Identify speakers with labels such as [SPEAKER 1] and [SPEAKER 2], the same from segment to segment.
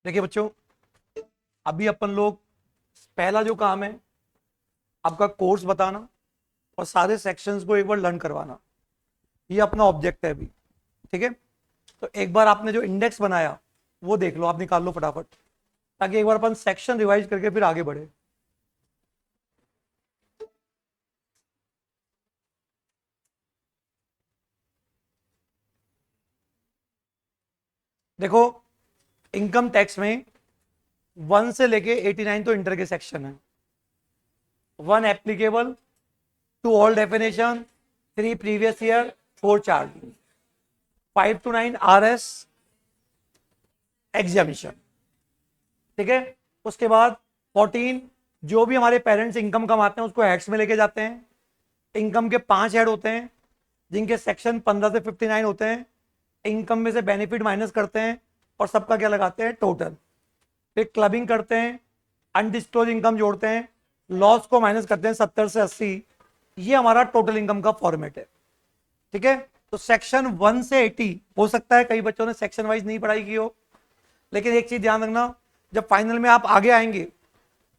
[SPEAKER 1] देखिए बच्चों, अभी अपन लोग पहला जो काम है आपका कोर्स बताना और सारे सेक्शंस को एक बार लर्न करवाना, ये अपना ऑब्जेक्ट है अभी। ठीक है, तो एक बार आपने जो इंडेक्स बनाया वो देख लो, आप निकाल लो फटाफट, ताकि एक बार अपन सेक्शन रिवाइज करके फिर आगे बढ़े। देखो, इनकम टैक्स में 1 से लेके 89 तो इंटर के सेक्शन है। 1 applicable, 2 all definition, 3 previous year, 4 charge, 5 to 9 RS examination. ठीक है, उसके बाद 14 जो भी हमारे पेरेंट्स इनकम कमाते हैं उसको हेड्स में लेके जाते हैं। इनकम के 5 हेड होते हैं जिनके सेक्शन 15 से 59 होते हैं। इनकम में से बेनिफिट माइनस करते हैं और सबका क्या लगाते हैं, टोटल। फिर क्लबिंग करते हैं, अनडिस्क्लोज इनकम जोड़ते हैं, लॉस को माइनस करते हैं 70 से 80। ये हमारा टोटल इनकम का फॉर्मेट है। ठीक है, तो सेक्शन 1 से 80 हो सकता है कई बच्चों ने सेक्शन वाइज नहीं पढ़ाई की हो, लेकिन एक चीज ध्यान रखना, जब फाइनल में आप आगे आएंगे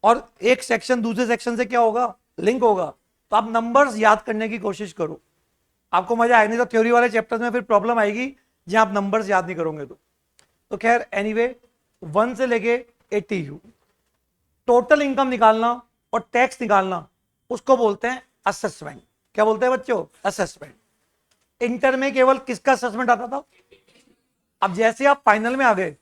[SPEAKER 1] और एक सेक्शन दूसरे सेक्शन से क्या होगा, लिंक होगा, तो आप नंबर्स याद करने की कोशिश करो, आपको मजा आएगा। नहीं तो थ्योरी वाले चैप्टर्स में फिर प्रॉब्लम आएगी जहां आप नंबर्स याद नहीं करोगे तो खैर एनीवे, 1 से लेके 80 टोटल इनकम निकालना और टैक्स निकालना, उसको बोलते हैं असेसमेंट। क्या बोलते हैं बच्चों, असेसमेंट। इंटर में केवल किसका असेसमेंट आता था? अब जैसे आप फाइनल में आ गए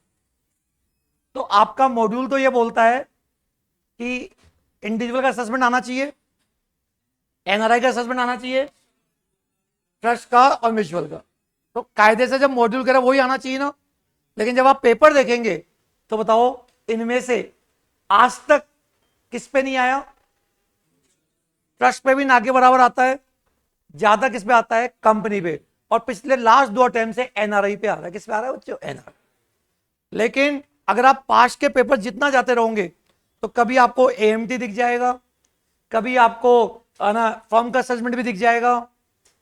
[SPEAKER 1] तो आपका मॉड्यूल तो ये बोलता है कि इंडिविजुअल का असेसमेंट आना चाहिए, एनआरआई का असेसमेंट आना चाहिए, ट्रस्ट का और म्यूचुअल का। तो कायदे से जब मॉड्यूल कह रहा है वही आना चाहिए ना, लेकिन जब आप पेपर देखेंगे तो बताओ इनमें से आज तक किस पे नहीं आया? ट्रस्ट पे भी ना के बराबर आता है, ज्यादा किस पे आता है, कंपनी पे। और पिछले लास्ट 2 अटेम्प्ट से एनआरआई पे आ रहा है। किस पे आ रहा है बच्चों, एनआरआई। लेकिन अगर आप पास के पेपर जितना जाते रहोगे तो कभी आपको एएमटी दिख जाएगा, कभी आपको ना फर्म का असेसमेंट भी दिख जाएगा,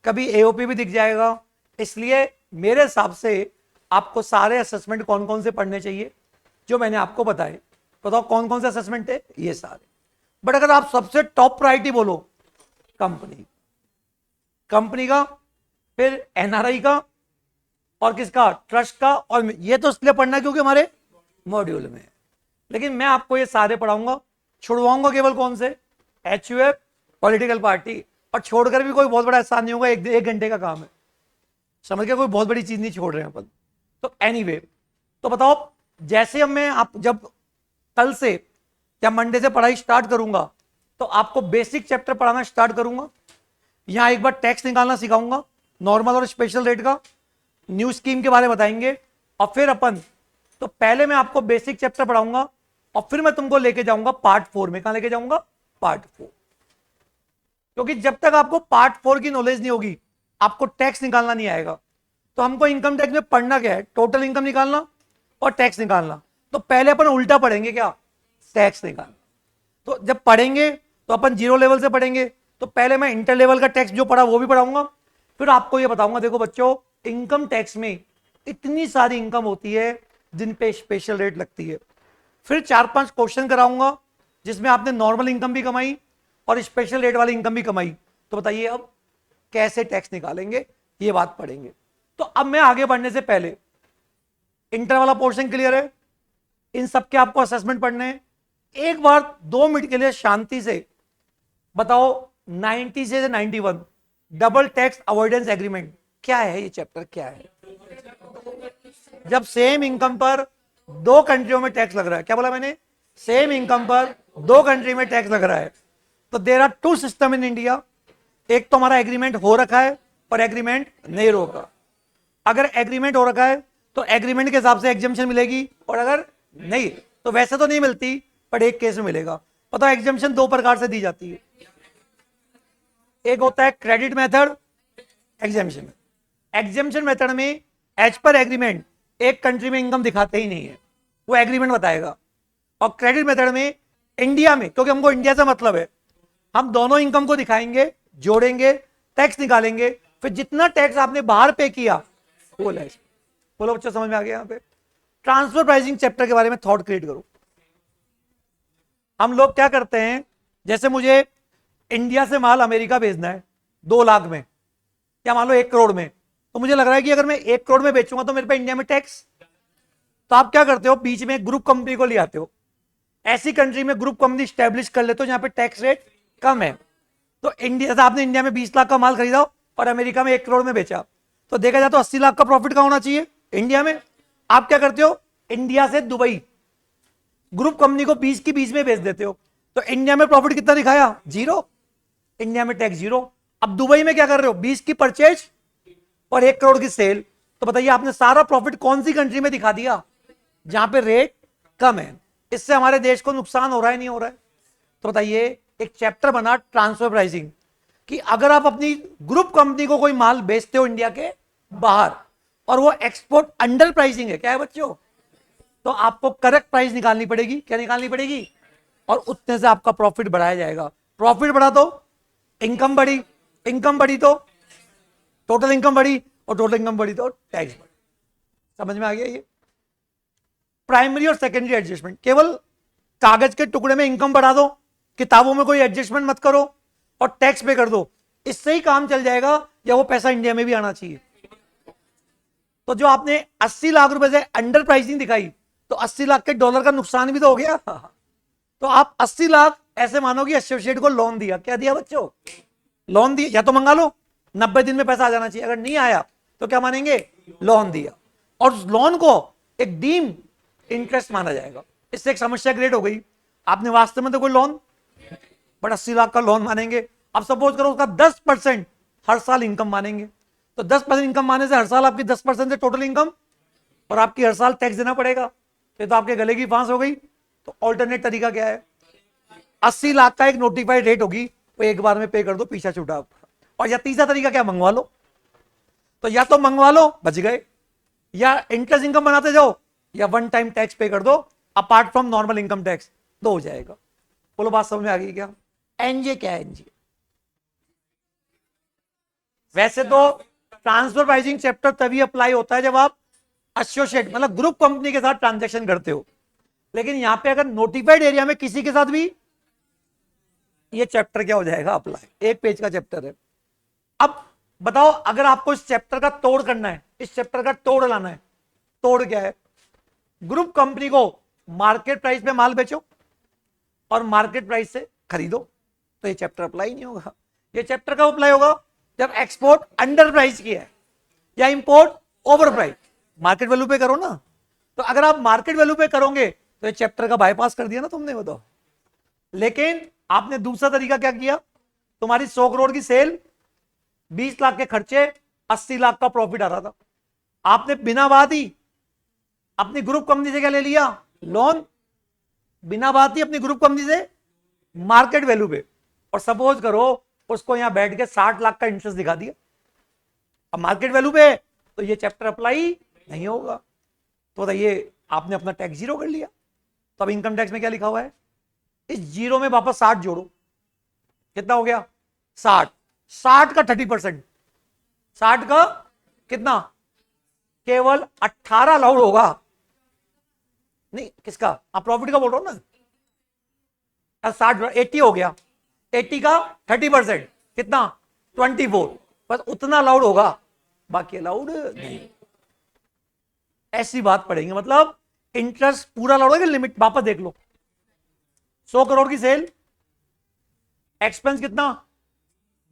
[SPEAKER 1] कभी एओपी भी दिख जाएगा। इसलिए मेरे हिसाब से आपको सारे असेसमेंट कौन कौन से पढ़ने चाहिए जो मैंने आपको बताए। बताओ कौन कौन से असेसमेंट है, ये सारे। बट अगर आप सबसे टॉप प्रायोरिटी बोलो, कंपनी, कंपनी का, फिर एनआरआई का, और किसका, ट्रस्ट का। और ये तो इसलिए पढ़ना है क्योंकि हमारे मॉड्यूल में है। लेकिन मैं आपको ये सारे पढ़ाऊंगा, छुड़वाऊंगा केवल कौन से, एचयूएफ, पॉलिटिकल पार्टी। और छोड़कर भी कोई बहुत बड़ा एहसान नहीं होगा, एक घंटे का काम है, समझ के कोई बहुत बड़ी चीज नहीं छोड़ रहे हैं अपन। तो एनीवे, तो बताओ, जैसे अब मैं आप जब कल से या मंडे से पढ़ाई स्टार्ट करूंगा तो आपको बेसिक चैप्टर पढ़ाना स्टार्ट करूंगा। यहां एक बार टैक्स निकालना सिखाऊंगा, नॉर्मल और स्पेशल रेट का, न्यू स्कीम के बारे में बताएंगे। और फिर अपन, तो पहले मैं आपको बेसिक चैप्टर पढ़ाऊंगा और फिर मैं तुमको लेके जाऊंगा पार्ट 4 में। कहां लेके जाऊंगा, पार्ट 4। क्योंकि जब तक आपको पार्ट 4 की नॉलेज नहीं होगी आपको टैक्स निकालना नहीं आएगा। तो हमको इनकम टैक्स में पढ़ना क्या है, टोटल इनकम निकालना और टैक्स निकालना। तो पहले अपन उल्टा पढ़ेंगे, क्या, टैक्स निकालना। तो जब पढ़ेंगे तो अपन जीरो लेवल से पढ़ेंगे। तो पहले मैं इंटर लेवल का टैक्स जो पढ़ा वो भी पढ़ाऊंगा, फिर आपको ये बताऊंगा देखो बच्चों, इनकम टैक्स में इतनी सारी इनकम होती है जिन पे स्पेशल रेट लगती है। फिर 4-5 क्वेश्चन कराऊंगा जिसमें आपने नॉर्मल इनकम भी कमाई और स्पेशल रेट वाली इनकम भी कमाई। तो बताइए अब कैसे टैक्स निकालेंगे, ये बात पढ़ेंगे। तो अब मैं आगे बढ़ने से पहले, इंटर वाला पोर्शन क्लियर है, इन सब के आपको असेसमेंट पढ़ने हैं। एक बार 2 मिनट के लिए शांति से बताओ, 90 से 91 डबल टैक्स अवॉइडेंस एग्रीमेंट क्या है, ये चैप्टर क्या है? जब सेम इनकम पर 2 कंट्रियों में टैक्स लग रहा है, क्या बोला मैंने, सेम इनकम पर 2 कंट्री में टैक्स लग रहा है। तो there are 2 system in India. एक तो हमारा एग्रीमेंट हो रखा है और एग्रीमेंट नहीं रोका। अगर एग्रीमेंट हो रखा है तो एग्रीमेंट के हिसाब से एग्जम्पशन मिलेगी, और अगर नहीं तो वैसे तो नहीं मिलती, पर एक केस में मिलेगा। पता है एग्जम्पशन 2 प्रकार से दी जाती है, एक होता है credit method, exemption. Exemption method में एज पर एग्रीमेंट एक कंट्री में इनकम दिखाते ही नहीं है, वो एग्रीमेंट बताएगा। और क्रेडिट मेथड में इंडिया में, क्योंकि हमको इंडिया से मतलब है, हम दोनों इनकम को दिखाएंगे, जोड़ेंगे, टैक्स निकालेंगे, फिर जितना टैक्स आपने बाहर पे किया वो लेस। बोलो बच्चों, समझ में आ गया? यहाँ पे ट्रांसफर प्राइसिंग चैप्टर के बारे में थॉट क्रिएट करो। हम लोग क्या करते हैं, जैसे मुझे इंडिया से माल अमेरिका भेजना है 2 लाख में, या मान लो 1 करोड़ में, तो मुझे लग रहा है कि अगर मैं 1 करोड़ में बेचूंगा तो मेरे पे इंडिया में टैक्स, तो आप क्या करते हो, बीच में ग्रुप कंपनी को ले आते हो, ऐसी कंट्री में ग्रुप कंपनी स्टैब्लिश कर लेते हो जहां पे टैक्स रेट कम है। तो इंडिया से आपने इंडिया में 20 लाख का माल खरीदा और अमेरिका में 1 करोड़ में बेचा, तो देखा जाए तो 80 लाख का प्रॉफिट का होना चाहिए इंडिया में। आप क्या करते हो, इंडिया से दुबई ग्रुप कंपनी को 20 की 20 में बेच देते हो, तो इंडिया में प्रॉफिट कितना दिखाया, 0, इंडिया में टैक्स 0। अब दुबई में क्या कर रहे हो, 20 की परचेज और 1 करोड़ की सेल, तो बताइए आपने सारा प्रॉफिट कौन सी कंट्री में दिखा दिया, जहां पे रेट कम है। इससे हमारे देश को नुकसान हो रहा है, नहीं हो रहा है? तो बताइए, एक चैप्टर बना ट्रांसफर प्राइसिंग कि अगर आप अपनी ग्रुप कंपनी को कोई माल बेचते हो इंडिया के बाहर और वो एक्सपोर्ट अंडर प्राइसिंग है, क्या है बच्चों, तो आपको करेक्ट प्राइस निकालनी पड़ेगी। क्या निकालनी पड़ेगी? और उतने से आपका प्रॉफिट बढ़ाया जाएगा। प्रॉफिट बढ़ा तो इनकम बढ़ी, इनकम बढ़ी तो टोटल इनकम बढ़ी, और टोटल इनकम बढ़ी तो टैक्स बढ़ी। समझ में आ गया? ये प्राइमरी और सेकेंडरी एडजस्टमेंट, केवल कागज के टुकड़े में इनकम बढ़ा दो, किताबों में कोई एडजस्टमेंट मत करो और टैक्स पे कर दो, इससे ही काम चल जाएगा, या वो पैसा इंडिया में भी आना चाहिए। तो जो आपने 80 लाख रुपए से अंडर प्राइसिंग दिखाई, तो 80 लाख के डॉलर का नुकसान भी तो हो गया। तो आप 80 लाख ऐसे मानो कि एसोसिएट को लोन दिया। क्या दिया बच्चों? लोन दिया। या तो मंगा लो, 90 दिन में पैसा आ जाना चाहिए, अगर नहीं आया तो क्या मानेंगे, लोन दिया। और लोन को एक डीम इंटरेस्ट माना जाएगा। इससे एक समस्या क्रिएट हो गई, आपने वास्तव में तो कोई लोन, बट 80 लाख का लोन मानेंगे। अब सपोज करो उसका 10% हर साल इनकम मानेंगे, तो 10% इनकम माने से हर साल आपकी 10% से टोटल इनकम, और आपकी हर साल टैक्स देना पड़ेगा, तो आपके गले की फांस हो गई। तो ऑल्टरनेट तरीका क्या है, 80 लाख का एक नोटिफाइड रेट होगी, वो एक बार में पे कर दो, पीछा छूटा। और या तीसरा तरीका क्या, मंगवा लो। तो या तो मंगवा लो, बच गए, या इंटरेस्ट इनकम बनाते जाओ, या वन टाइम टैक्स पे कर दो apart from normal income tax, दो हो जाएगा। बोलो बात समझ में आ गई क्या? एनजे क्या है? एनजे वैसे तो ट्रांसफर प्राइसिंग चैप्टर तभी अप्लाई होता है जब आप एसोसिएट मतलब ग्रुप कंपनी के साथ ट्रांजैक्शन करते हो, लेकिन यहां पे अगर नोटिफाइड एरिया में किसी के साथ भी, ये चैप्टर क्या हो जाएगा, अप्लाई। 1 पेज का चैप्टर है। अब बताओ, अगर आपको इस चैप्टर का तोड़ करना है, इस चैप्टर का तोड़ लाना है, तोड़ क्या है, ग्रुप कंपनी को मार्केट प्राइस पे माल बेचो और मार्केट प्राइस से खरीदो, तो ये चैप्टर अप्लाई नहीं होगा। ये चैप्टर कब अप्लाई होगा, जब एक्सपोर्ट अंडर प्राइस की है या import over price. Market value पे करो ना, तो अगर आप मार्केट वैल्यू पे करोगे तो ये चैप्टर का बाईपास कर दिया ना तुमने, बताओ। लेकिन आपने दूसरा तरीका क्या किया, तुम्हारी 100 करोड़ की सेल, 20 लाख के खर्चे, 80 लाख का प्रॉफिट आ रहा था, आपने बिना बात ही अपनी ग्रुप कंपनी से क्या ले लिया, लोन, बिना बात ही अपनी ग्रुप कंपनी से मार्केट वैल्यू पे, और सपोज करो उसको यहां बैठ के 60 लाख का इंटरेस्ट दिखा दिया, अब मार्केट वैल्यू पे, तो ये चैप्टर अप्लाई नहीं होगा। तो बताइए, आपने अपना टैक्स 0 कर लिया। तो अब इनकम टैक्स में क्या लिखा हुआ है, इस 0 में वापस 60 जोड़ो, कितना हो गया, 60। 60 का 30%, 60 का कितना, केवल 18 अलाउड होगा। नहीं, किसका, आप प्रॉफिट का बोल रहे हो ना, 60 80 हो गया, 80 का 30% कितना, 24, बस उतना अलाउड होगा, बाकी अलाउड नहीं। ऐसी बात पड़ेगी, मतलब इंटरेस्ट पूरा अलाउड होगा, लिमिट वापस देख लो। 100 करोड़ की सेल, एक्सपेंस कितना,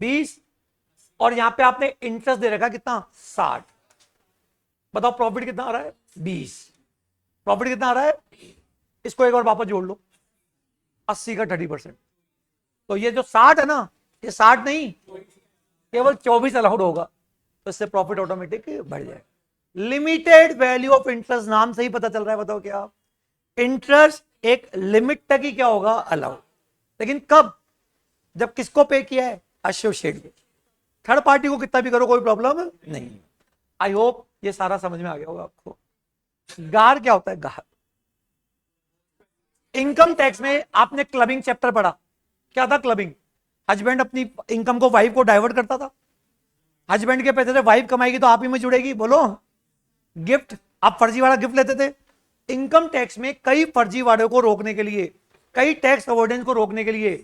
[SPEAKER 1] 20, और यहां पे आपने इंटरेस्ट दे रखा कितना, 60। बताओ प्रॉफिट कितना आ रहा है, 20। प्रॉफिट कितना आ रहा है, इसको एक और वापस जोड़ लो, 80 का 30%। तो ये जो 60 है ना, ये 60 नहीं, केवल 24 अलाउड होगा, तो इससे प्रॉफिट ऑटोमेटिक बढ़ जाए। लिमिटेड वैल्यू ऑफ इंटरेस्ट, नाम से ही पता चल रहा है, बताओ क्या, इंटरेस्ट एक लिमिट तक ही क्या होगा, अलाउड। लेकिन कब, जब किसको पे किया है, एसोसिएट को। थर्ड पार्टी को कितना भी करो कोई प्रॉब्लम नहीं। आई होप ये सारा समझ में आ गया होगा आपको। गार क्या होता है, गार, इनकम टैक्स में आपने क्लबिंग चैप्टर पढ़ा, क्या था क्लबिंग, हस्बैंड अपनी इनकम को वाइफ को डाइवर्ट करता था, हस्बैंड के पैसे से वाइफ कमाएगी तो आप ही में जुड़ेगी, बोलो। गिफ्ट, आप फर्जी वाला गिफ्ट लेते थे, इनकम टैक्स में कई फर्जीवाड़ों को रोकने के लिए, कई टैक्स अवॉइडेंस को रोकने के लिए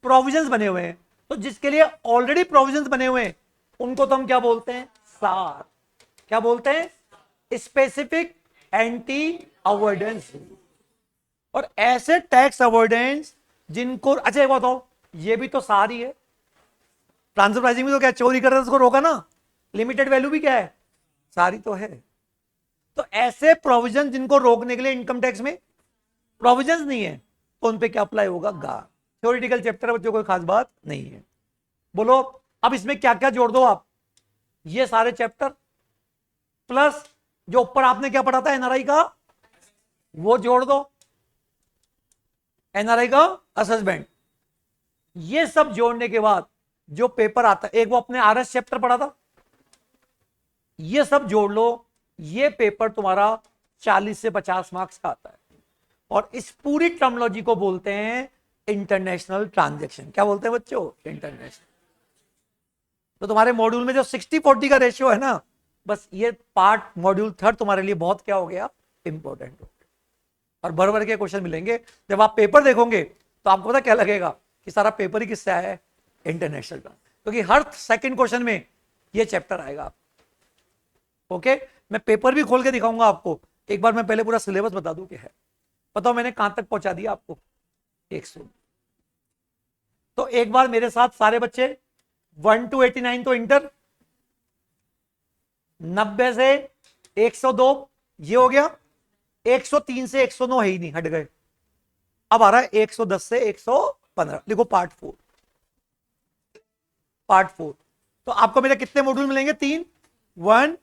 [SPEAKER 1] प्रोविजंस बने हुए हैं। तो जिसके लिए ऑलरेडी प्रोविजंस बने हुए हैं उनको तो हम क्या बोलते हैं, सार। क्या बोलते हैं, स्पेसिफिक एंटी अवॉइडेंस। और ऐसे टैक्स अवॉइडेंस जिनको, अच्छा एक बताओ, ये भी तो सार ही है। ट्रांसफर प्राइसिंग भी तो क्या चोरी कर रहा था उसको रोका ना, लिमिटेड वैल्यू भी क्या है, सारी तो है। तो ऐसे प्रोविजन जिनको रोकने के लिए इनकम टैक्स में प्रोविजंस नहीं है तो उन पे क्या अप्लाई होगा, गा। थ्योरेटिकल चैप्टर बच्चों कोई खास बात नहीं है। बोलो अब इसमें क्या क्या जोड़ दो आप, ये सारे चैप्टर प्लस जो ऊपर आपने क्या पढ़ा था एनआरआई का, वो जोड़ दो, एनआरआई का असेसमेंट। ये सब जोड़ने के बाद जो पेपर आता है, एक वो अपने आरएस चैप्टर पढ़ा था, ये सब जोड़ लो, ये पेपर तुम्हारा 40 से 50 मार्क्स का आता है। और इस पूरी टर्मिनोलॉजी को बोलते हैं इंटरनेशनल ट्रांजैक्शन। क्या बोलते हैं बच्चों, इंटरनेशनल। तो तुम्हारे मॉड्यूल में जो 60-40 का रेशियो है ना, बस ये पार्ट मॉड्यूल 3 तुम्हारे लिए बहुत क्या हो गया, इंपॉर्टेंट हो गया। और भर भर के क्वेश्चन मिलेंगे। जब आप पेपर देखोगे तो आपको पता क्या लगेगा कि सारा पेपर ही किससे आया है, इंटरनेशनल का। क्योंकि हर सेकंड क्वेश्चन में ये चैप्टर आएगा। ओके, मैं पेपर भी खोल के दिखाऊंगा आपको। एक बार मैं पहले पूरा सिलेबस बता दूं क्या है, बताओ मैंने कहां तक पहुंचा दिया आपको, 100। तो एक बार मेरे साथ सारे बच्चे 1 to 89 तो इंटर, 90 से 102 ये हो गया, 103 से 109 है ही नहीं, हट गए। अब आ रहा है 110 से 115, लिखो पार्ट 4। पार्ट 4 तो आपको मेरे कितने मॉड्यूल मिलेंगे, 3, 1,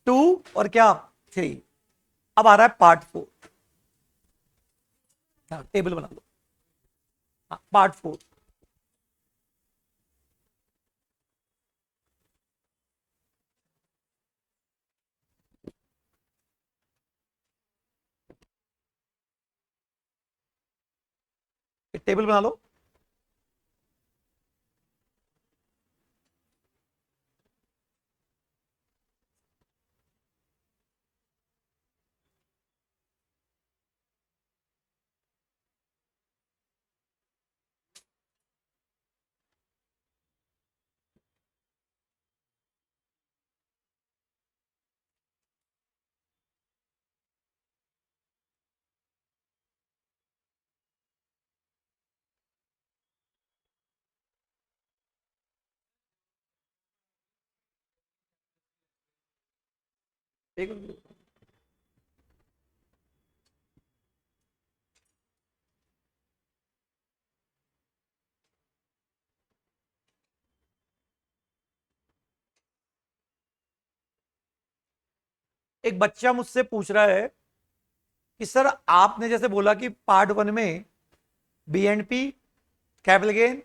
[SPEAKER 1] 2 और क्या 3। अब आ रहा है पार्ट 4, टेबल बना लो, पार्ट 4। एक टेबल बना लो। एक एक बच्चा मुझसे पूछ रहा है कि सर आपने जैसे बोला कि पार्ट 1 में बीएनपी, कैपिटल गेन,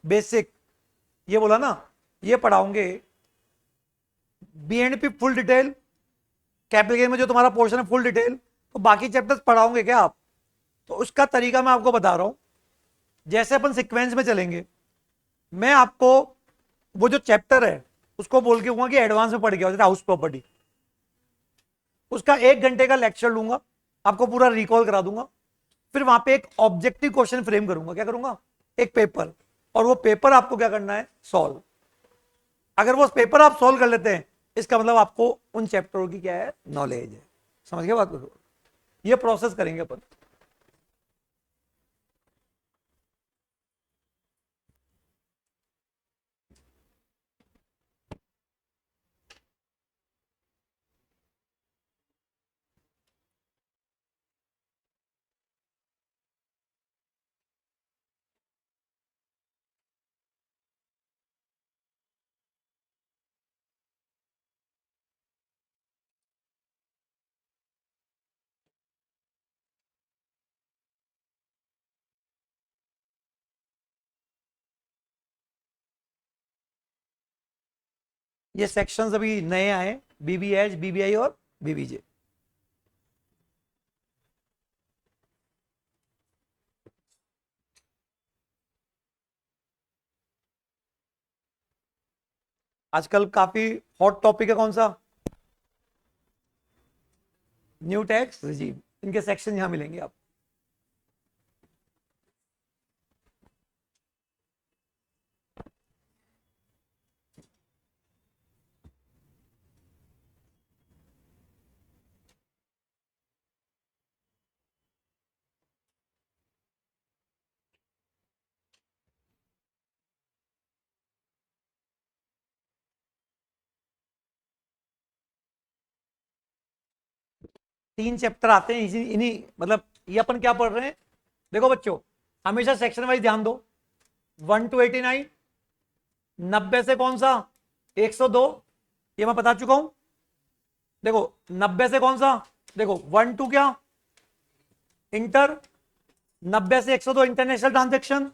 [SPEAKER 1] बेसिक, ये बोला ना, ये पढ़ाओगे BNP full detail, capital gain में जो तुम्हारा पोर्शन है फुल डिटेल, तो बाकी चैप्टर्स पढ़ाओगे क्या आप? तो उसका तरीका मैं आपको बता रहा हूं। जैसे अपन सीक्वेंस में चलेंगे, मैं आपको वो जो चैप्टर है उसको बोल के कहूंगा कि एडवांस में पढ़ गया, जैसे हाउस प्रॉपर्टी, उसका 1 घंटे का लेक्चर लूंगा, आपको पूरा रिकॉल करा दूंगा। फिर वहां पे एक ऑब्जेक्टिव क्वेश्चन फ्रेम करूंगा, क्या करूंगा, एक पेपर, और वो पेपर आपको क्या करना है, सॉल्व। अगर वो पेपर आप सॉल्व कर लेते हैं, इसका मतलब आपको उन चैप्टरों की क्या है, नॉलेज है। समझ गए बात को? ये प्रोसेस करेंगे अपन। ये सेक्शंस अभी नए आए, बीबीएच, बीबीआई और बीबीजे। आजकल काफी हॉट टॉपिक है कौन सा, न्यू टैक्स रिजीम, इनके सेक्शन यहां मिलेंगे आप। तीन चैप्टर आते हैं इसी इन्हीं, मतलब ये अपन क्या पढ़ रहे हैं, देखो बच्चों हमेशा सेक्शन वाइज ध्यान दो। 1 to 89, 90 से कौन सा, 102, ये मैं बता चुका हूं। देखो 90 से कौन सा, देखो 1 2 क्या, इंटर, 90 से 102 इंटरनेशनल ट्रांजेक्शन,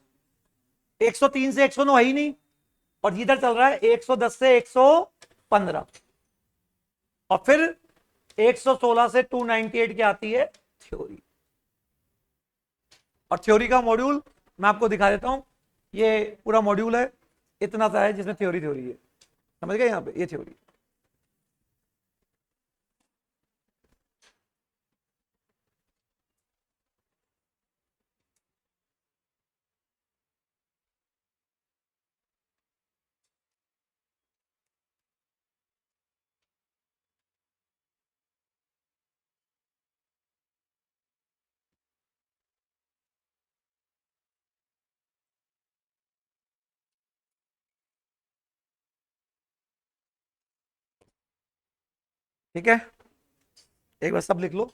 [SPEAKER 1] 103 से 109 है ही नहीं, और इधर चल रहा है 110 से 115, और फिर 116 से 298 क्या आती है, थ्योरी। और थ्योरी का मॉड्यूल मैं आपको दिखा देता हूं, ये पूरा मॉड्यूल है, इतना सा है जिसमें थ्योरी थ्योरी है, समझ गए, यहां पे ये थ्योरी। ठीक है, एक बार सब लिख लो।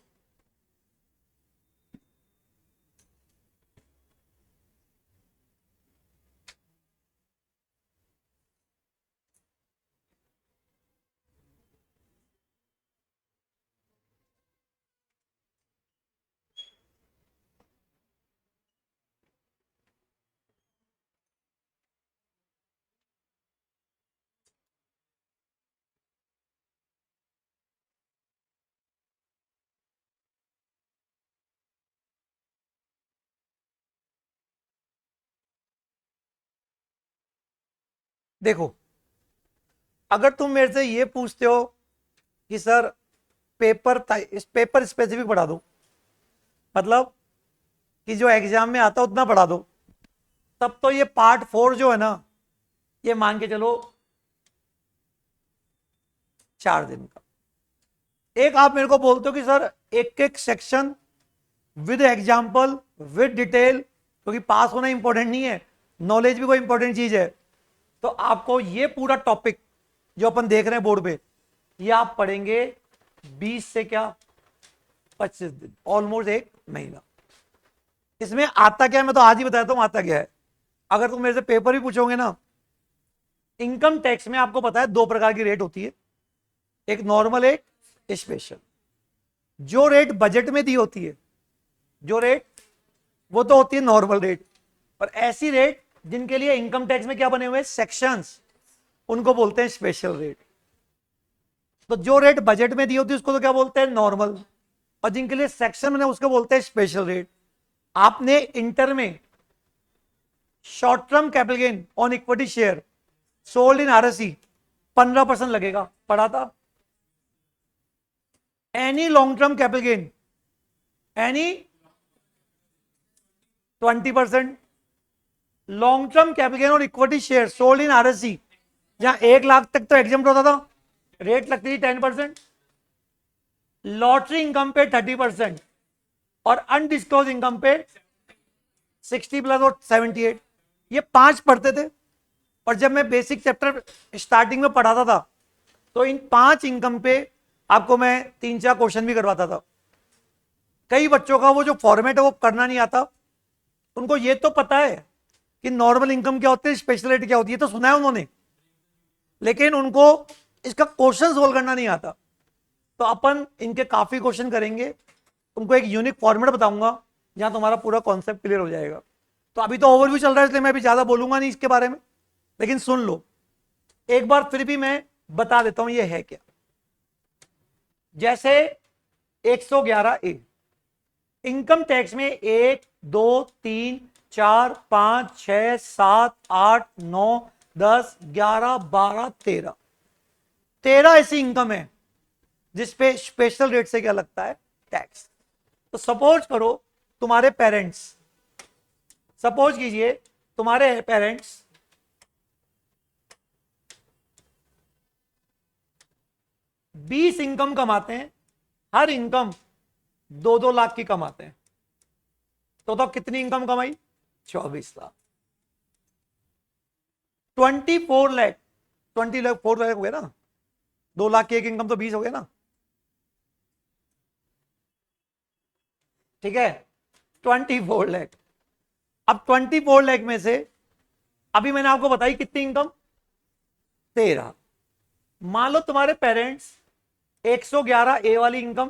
[SPEAKER 1] देखो अगर तुम मेरे से ये पूछते हो कि सर पेपर इस पेपर स्पेसिफिक पढ़ा दो, मतलब कि जो एग्जाम में आता उतना पढ़ा दो, तब तो ये पार्ट 4 जो है ना, ये मान के चलो 4 दिन का। एक आप मेरे को बोलते हो कि सर एक एक section with example with detail, क्योंकि पास होना इंपॉर्टेंट नहीं है, नॉलेज भी कोई इंपॉर्टेंट चीज है, तो आपको ये पूरा टॉपिक जो अपन देख रहे हैं बोर्ड पे, ये आप पढ़ेंगे 20 से क्या 25 दिन, ऑलमोस्ट 1 महीना। इसमें आता क्या है मैं तो आज ही बताता हूं आता क्या है। अगर तुम मेरे से पेपर भी पूछोगे ना, इनकम टैक्स में आपको पता है 2 प्रकार की रेट होती है, एक नॉर्मल एक स्पेशल। जो रेट बजट में दी होती है, जो रेट वो तो होती है नॉर्मल रेट, और ऐसी रेट जिनके लिए इनकम टैक्स में क्या बने हुए सेक्शंस, उनको बोलते हैं स्पेशल रेट। तो जो रेट बजट में दी होती है उसको तो क्या बोलते हैं नॉर्मल, और जिनके लिए सेक्शन बने उसको बोलते हैं स्पेशल रेट। आपने इंटर में short term capital gain on equity share sold in RSE 15% लगेगा, पढ़ा था। Any long term capital gain, any 20%। Long term capital gain और equity share sold in RSE, जहां 1 लाख तक तो एग्जाम होता था, रेट लगती थी 10%। लॉटरी इनकम पे 30%, और अनडिस्क्लोज इनकम पे 60+ और 78। ये 5 पढ़ते थे, और जब मैं बेसिक चैप्टर स्टार्टिंग में पढ़ाता था तो इन 5 इनकम पे आपको मैं 3-4 क्वेश्चन भी करवाता था। कई बच्चों का वो जो फॉर्मेट है वो करना नहीं आता, उनको ये तो पता है कि नॉर्मल इनकम क्या होती है, स्पेशल रेट क्या होती है, तो सुना है उन्होंने, लेकिन उनको इसका क्वेश्चन सोल्व करना नहीं आता। तो अपन इनके काफी क्वेश्चन करेंगे, तुमको एक यूनिक फॉर्मेट बताऊंगा जहां तुम्हारा पूरा कॉन्सेप्ट क्लियर हो जाएगा। तो अभी तो ओवरव्यू चल रहा है इसलिए मैं अभी ज्यादा बोलूंगा नहीं इसके बारे में, लेकिन सुन लो एक बार फिर भी मैं बता देता हूं ये है क्या। जैसे 111A, इनकम टैक्स में 1 2 3 4 5 6 7 8 9 10 11 12 13 13 ऐसी इनकम है जिसपे स्पेशल रेट से क्या लगता है, टैक्स। तो सपोज करो तुम्हारे पेरेंट्स, सपोज कीजिए तुम्हारे पेरेंट्स 20 इनकम कमाते हैं, हर इनकम 2-2 लाख की कमाते हैं, तो कितनी इनकम कमाई, 24 लाख। 24 लाख, 20 लाख 4 लाख हो गया ना, 2 लाख की एक इनकम तो 20 हो गया ना, ठीक है, 24 लाख। अब 24 लाख में से अभी मैंने आपको बताई कितनी इनकम, 13। मान लो तुम्हारे पेरेंट्स 111 ए वाली इनकम,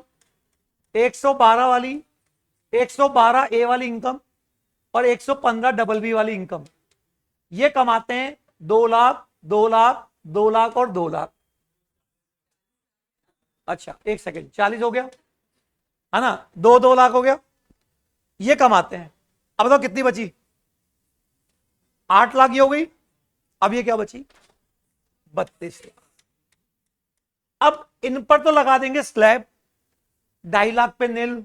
[SPEAKER 1] 112 वाली, 112 ए वाली इनकम और 115 डबल बी वाली इनकम, ये कमाते हैं 2 लाख, 2 लाख, 2 लाख और 2 लाख। अच्छा एक सेकेंड, 40 हो गया है ना, 2-2 लाख हो गया, ये कमाते हैं। अब बताओ कितनी बची, 8 लाख ये हो गई। अब ये क्या बची, 32 लाख। अब इन पर तो लगा देंगे स्लैब, 2.5 लाख पे नील,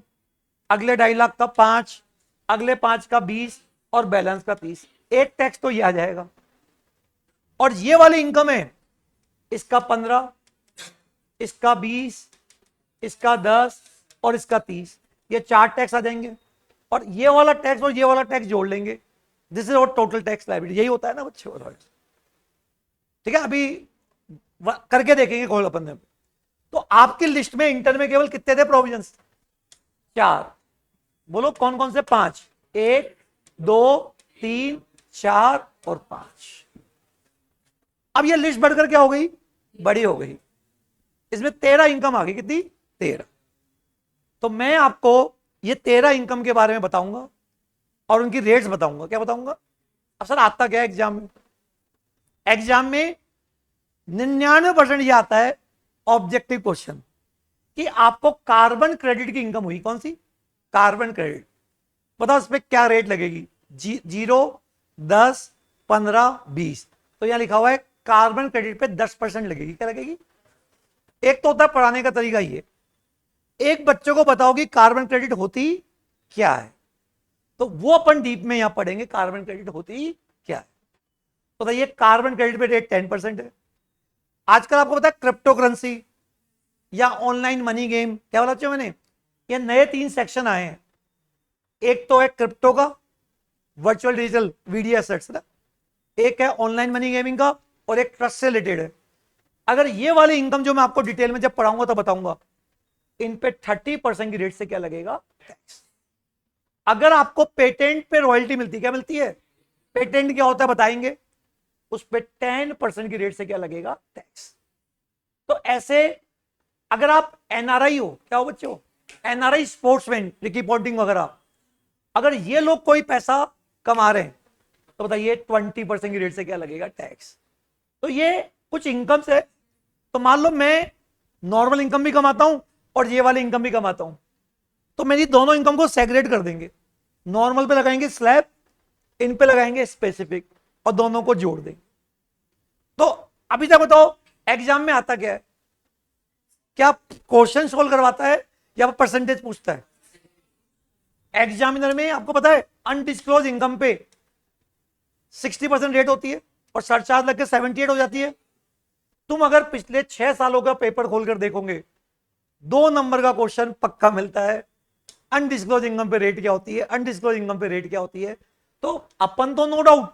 [SPEAKER 1] अगले 2.5 लाख का 5, अगले 5 का 20 और बैलेंस का 30। एक टैक्स तो ये आ जाएगा। और ये वाली इनकम है, इसका 15, इसका 20, इसका 10 और इसका 30, ये 4 टैक्स आ जाएंगे। और ये वाला टैक्स और ये वाला टैक्स जोड़ लेंगे, दिस इज और टोटल टैक्स लायबिलिटी। यही होता है ना बच्चों, ठीक है। अभी करके देखेंगे कौन अपन ने। तो आपकी लिस्ट में इंटर में केवल कितने थे प्रोविजंस, 4। बोलो कौन कौन से, 5, 1, 2, 3, 4 और 5। अब ये लिस्ट बढ़कर क्या हो गई, बड़ी हो गई। इसमें 13 इनकम आ गई, कितनी, 13। तो मैं आपको ये 13 इनकम के बारे में बताऊंगा और उनकी रेट्स बताऊंगा। क्या बताऊंगा, अब सर आता क्या है एग्जाम में, एग्जाम में 99% ये आता है ऑब्जेक्टिव क्वेश्चन कि आपको कार्बन क्रेडिट की इनकम हुई, कौन सी, कार्बन क्रेडिट, बताओ इसमें क्या रेट लगेगी, 0, 10, 15, 20। तो यहां लिखा हुआ है कार्बन क्रेडिट पे 10% लगेगी। क्या लगेगी, एक तो होता है पढ़ाने का तरीका ये, एक बच्चों को बताओ कि कार्बन क्रेडिट होती क्या है, तो वो अपन डीप में यहां पढ़ेंगे कार्बन क्रेडिट होती क्या है। तो बताइए कार्बन क्रेडिट पे रेट 10% है। आजकल आपको पता है क्रिप्टो करेंसी या ऑनलाइन मनी गेम, क्या बोला बच्चों मैंने, ये नए 3 सेक्शन आए हैं। एक तो है क्रिप्टो का, वर्चुअल डिजिटल वीडियो एसेट्स ना, एक है ऑनलाइन मनी गेमिंग का, और एक ट्रस्ट से रिलेटेड है। अगर ये वाली इनकम जो मैं आपको डिटेल में जब पढ़ाऊंगा तो बताऊंगा, इन पे 30% की रेट से क्या लगेगा, टैक्स। अगर आपको पेटेंट पे रॉयल्टी मिलती, क्या मिलती है, पेटेंट क्या होता है बताएंगे, उस पे 10% की रेट से क्या लगेगा, टैक्स। तो ऐसे अगर आप एनआरआई हो, क्या हो बच्चों, एनआरआई स्पोर्ट्समैन, रिकी पॉन्टिंग वगैरह, अगर ये लोग कोई पैसा कमा रहे हैं तो बताइए 20% की रेट से क्या लगेगा, टैक्स। तो ये कुछ इनकम है। तो मान लो मैं नॉर्मल इनकम भी कमाता हूं और ये वाली इनकम भी कमाता हूं, तो मेरी दोनों इनकम को सेग्रेट कर देंगे, नॉर्मल पे लगाएंगे स्लैब, इन पे लगाएंगे स्पेसिफिक, और दोनों को जोड़ देंगे। तो अभी तक बताओ एग्जाम में आता क्या है, क्या क्वेश्चन सोल्व करवाता है या परसेंटेज पूछता है। एग्जामिनर में आपको पता है अनडिस्क्लोज इनकम पे 60% रेट होती है और सरचार्ज लग के 78 हो जाती है। तुम अगर पिछले 6 सालों का पेपर खोलकर देखोगे, 2 नंबर का क्वेश्चन पक्का मिलता है, अनडिस्क्लोज इनकम पे रेट क्या होती है, अनडिस्क्लोज इनकम पे रेट क्या होती है। तो अपन तो नो डाउट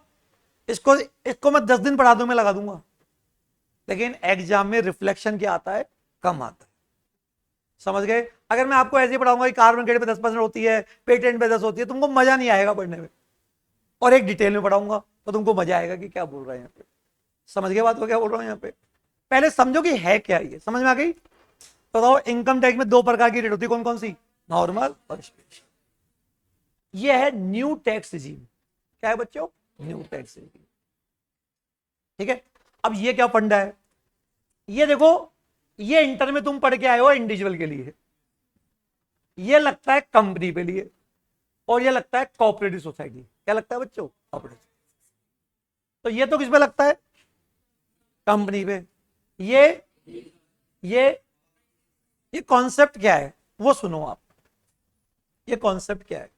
[SPEAKER 1] इसको मैं 10 दिन पढ़ा दूं, मैं लगा दूंगा, लेकिन एग्जाम में रिफ्लेक्शन क्या आता है, कम आता है। समझ गए। अगर मैं आपको ऐसे ही पढ़ाऊंगा कि कार्बन क्रेडिट पे 10% होती है, पेटेंट पे 10 होती है, तुमको मजा नहीं आएगा पढ़ने में। और एक डिटेल में पढ़ाऊंगा तो तुमको मजा आएगा कि क्या बोल रहा है यहाँ पे। समझ गए बात को, क्या बोल रहा हूँ यहाँ पे। पहले समझो कि है क्या, ये समझ में आ गई। तो बताओ इनकम टैक्स में 2 प्रकार की रेट होती है, कौन कौन सी, नॉर्मल और स्पेशल। ये है न्यू टैक्स रिजीम। क्या है बच्चों, न्यू टैक्स रिजीम, ठीक है। अब ये क्या फंडा है, ये देखो, ये इंटर में तुम पढ़ के आए हो इंडिविजुअल के लिए, ये लगता है कंपनी पे लिए, और ये लगता है कोऑपरेटिव सोसाइटी। क्या लगता है बच्चों, कोऑपरेटिव। तो ये तो किस पे लगता है, कंपनी पे। ये ये कॉन्सेप्ट क्या है वो सुनो आप। ये कॉन्सेप्ट क्या है,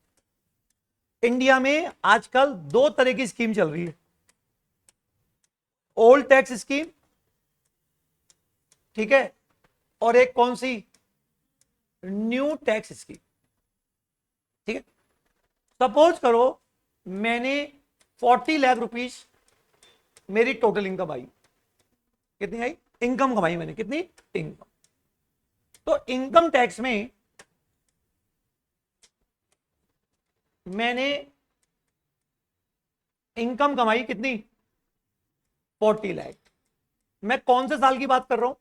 [SPEAKER 1] इंडिया में आजकल दो तरह की स्कीम चल रही है, ओल्ड टैक्स स्कीम, ठीक है, और एक कौन सी, न्यू टैक्स स्कीम, ठीक है। सपोज करो मैंने 40 लाख रुपीस मेरी टोटल इनकम आई, कितनी आई, इनकम कमाई मैंने, कितनी, इनकम। तो इनकम टैक्स में मैंने इनकम कमाई कितनी, 40 लाख। मैं कौन से साल की बात कर रहा हूं,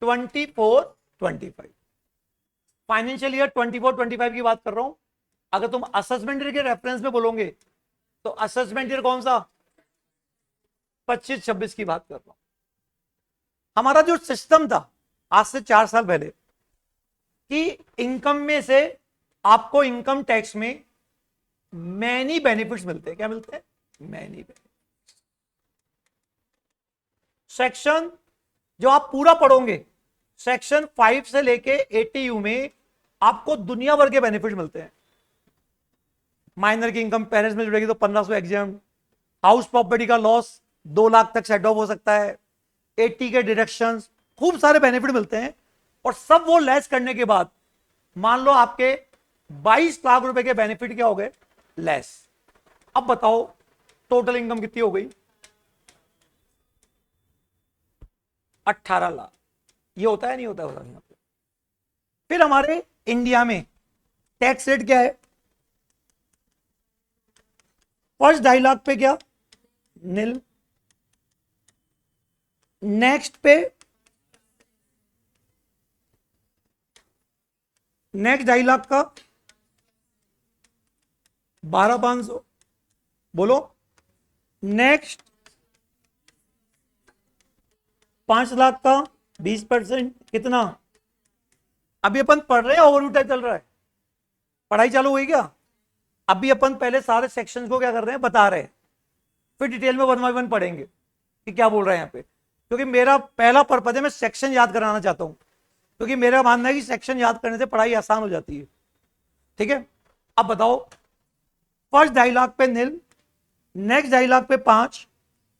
[SPEAKER 1] 24-25, फाइनेंशियल ईयर 24-25 की बात कर रहा हूं। अगर तुम असेसमेंट ईयर के रेफरेंस में बोलोगे तो असेसमेंट ईयर कौन सा, 25-26 की बात कर रहा हूं। हमारा जो सिस्टम था आज से 4 साल पहले कि इनकम में से आपको इनकम टैक्स में मैनी बेनिफिट्स मिलते हैं, क्या मिलते हैं, मैनी बेनिफिट। सेक्शन जो आप पूरा पढ़ोगे, सेक्शन 5 से लेके 80U में आपको दुनिया भर के बेनिफिट मिलते हैं। माइनर की इनकम पेरेंट्स में जुड़ेगी तो 1500 एग्जाम, हाउस प्रॉपर्टी का लॉस 2 लाख तक सेट ऑफ हो सकता है, 80 के डिडक्शंस, खूब सारे बेनिफिट मिलते हैं। और सब वो लेस करने के बाद मान लो आपके 22 लाख रुपए के बेनिफिट क्या हो गए, लेस। अब बताओ टोटल इनकम कितनी हो गई, 18 लाख। ये होता है नहीं होता है यहां पे। फिर हमारे इंडिया में टैक्स रेट क्या है, फर्स्ट 2.5 लाख पे क्या, नील, नेक्स्ट पे, नेक्स्ट 2.5 लाख का 12,500, बोलो, नेक्स्ट 5 लाख का 20%, कितना। अभी अपन पढ़ रहे हैं, ओवरव्यू टाइप चल रहा है, पढ़ाई चालू हुई क्या, अभी अपन पहले सारे सेक्शंस को क्या कर रहे हैं, बता रहे हैं, फिर डिटेल में 1 बाय 1 पढ़ेंगे कि क्या बोल रहे हैं यहाँ पे। क्योंकि मेरा पहला पर्पज है, मैं सेक्शन याद कराना चाहता हूं, क्योंकि मेरा मानना है कि सेक्शन याद करने से पढ़ाई आसान हो जाती है, ठीक है। अब बताओ, फर्स्ट 2.5 लाख पे नील, नेक्स्ट 2.5 लाख पे 5,